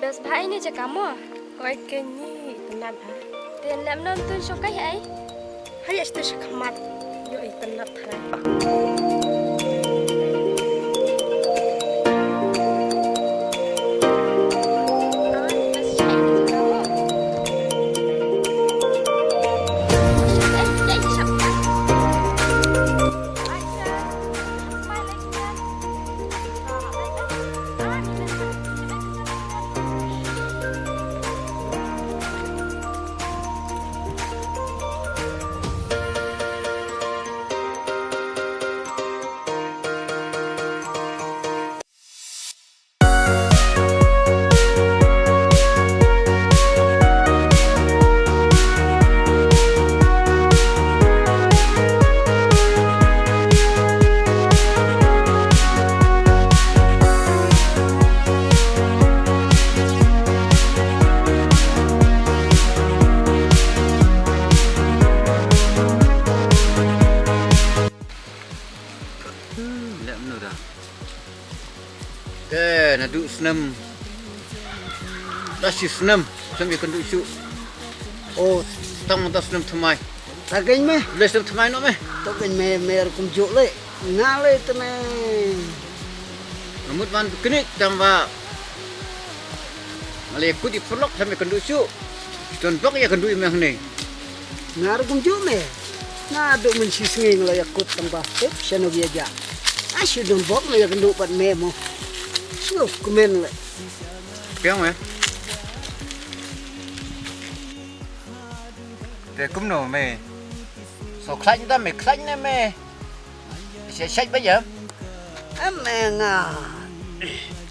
Bas bahai ni cakap mo. Oi kenyi tenat ha. Tian lam non tu sokai ai. Hai este shakmat yo tenat ha. Lek benar dah. Ke nak duk senam. Tasih senam sambil kan duk syuk. Oh, tang tas senam thamai. Tagain me, Boleh senam thamai nak meh? tagain me mer kum juk le. Ngale tene. Namut man kini tambah. Malay ikut di vlog sambil kan duk syuk. Tuan bak ya kan duk meh ni. Ngar kum juk me. Na do men sisnging la yakut tambah tep sano biaja. Asy don bok le yak nduk pat me mo. Sup kumen le. Piang meh? Để cũng nổ mày. Số khánh ta mày khánh nè mày. Sẽ sách bây giờ. Ame nga.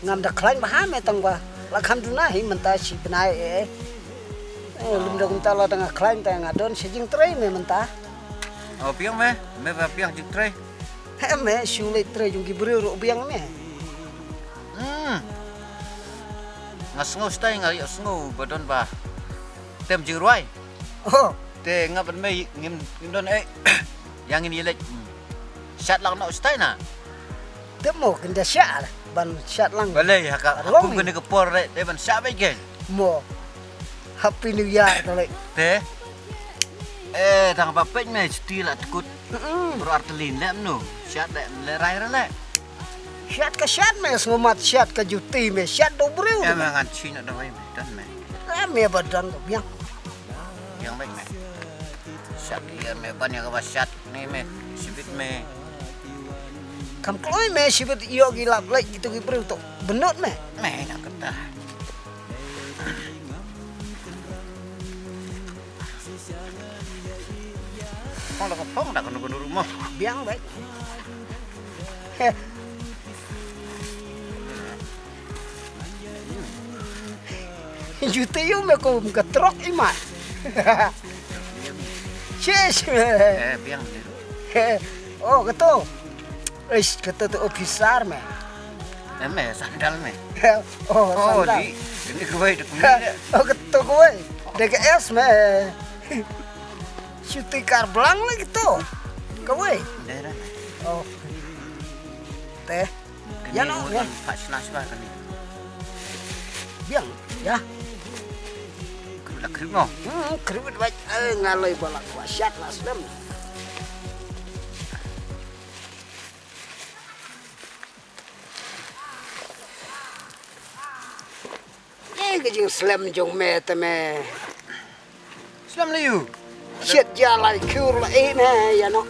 Ngam da klain bah me tangwa. La kham duna hi menta si benai e. Lum da kunta la tanga klain ta nga don sejing trei me menta. Oh piang meh? Meh va piang jik tray. Ame shule trei jung ki bru ro biang me. Ngasngo stay ngal ya sngo badon ba. Tem jing ruai. Oh, Te ngapan meh ngim don Yang ini lek. Sat lang nak stay na. temo kenda sya la. Ban syat lang. Balai haka aku kena ke por rek. Te ban sat baik ke. Mo. Happy New Year tole. Te. Tang apa pek meh cuti lah tekut. Bro artelin lek no. Sat lek lerai lek. Syat ka syat me ngomat syat ka juti me syat do bru. Emang ngan Cina dah baik dan meh. Ame badan do biang. Yang baik meh. Sat dia meh ban yang sat ni meh. Sibit meh. Kam kloi me sibet iyo gi lap lek gitu gi bru to. Benut me. Meh nak ketah. Kau dah kepong dah kena rumah. Biang baik. Juti yo me ko muka trok imat. Yes. Biang ni. Oh, keto. Eish, keto tu officer me. Meh sandal meh. Oh, Oh, sandal. ini kue dah kuning. Oh, keto kowe. DKS me. Syuting kar belang lah gitu. Kowe. Daerah. Oh. Teh. Ya no, ya. Pak Sinas bah kan ni. Biang, ya. Kena kerimo. Keribut baik. Ngaloi bolak wasyat lah sedem. Kejing slam jong me teme. Selam Melayu. Shit jalan kur lah me ya no.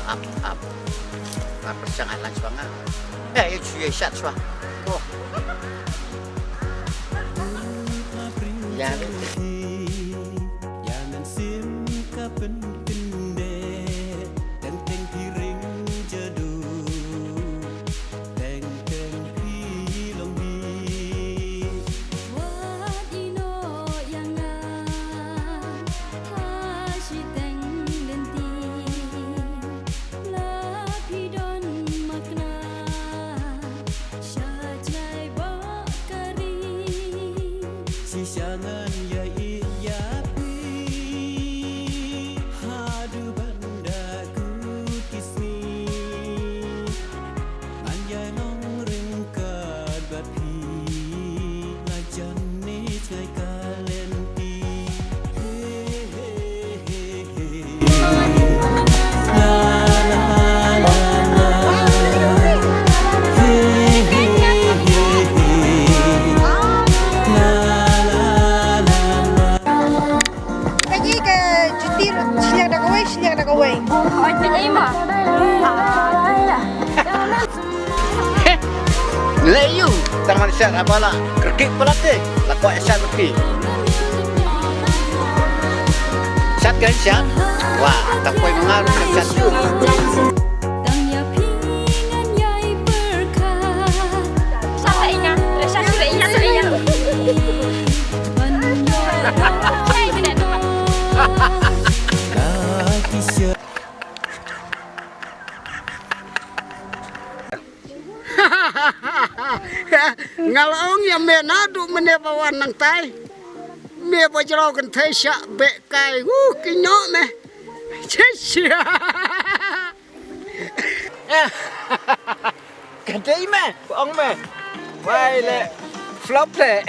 up. Apa sang alas banget. Cuy sat swa. Oh. Ya, Jangan sim kapan kende teng teng piring jeduh teng teng pilong bi Wadino yangan hasiteng denti lapidon makna syajai bakari sisangan ya iyapi hadu bandaku kisni anjay nong ringkat bapi ngajan ni cai kalenti he he he he la la la la he he he he la la la Lagi ke jutir siliang dah kawai. Ôi chị mà. Layu, tangan syat abala. Kerkik pelate. Lakok syat berpi. Syat kan syat. Wah, tak boleh mengaruh dengan syat tu. tang ya pingan yai berkat Sao vậy nha? Rồi sao vậy nha? Vậy nha. Đây bên này tôi mặc. kaki syat Ngalaong ya menadu menebawan nang tai. Me bajrau kan thai sya be kai. Kinyo me. Chesia. Kadai me, ông me. Wai le, flop le.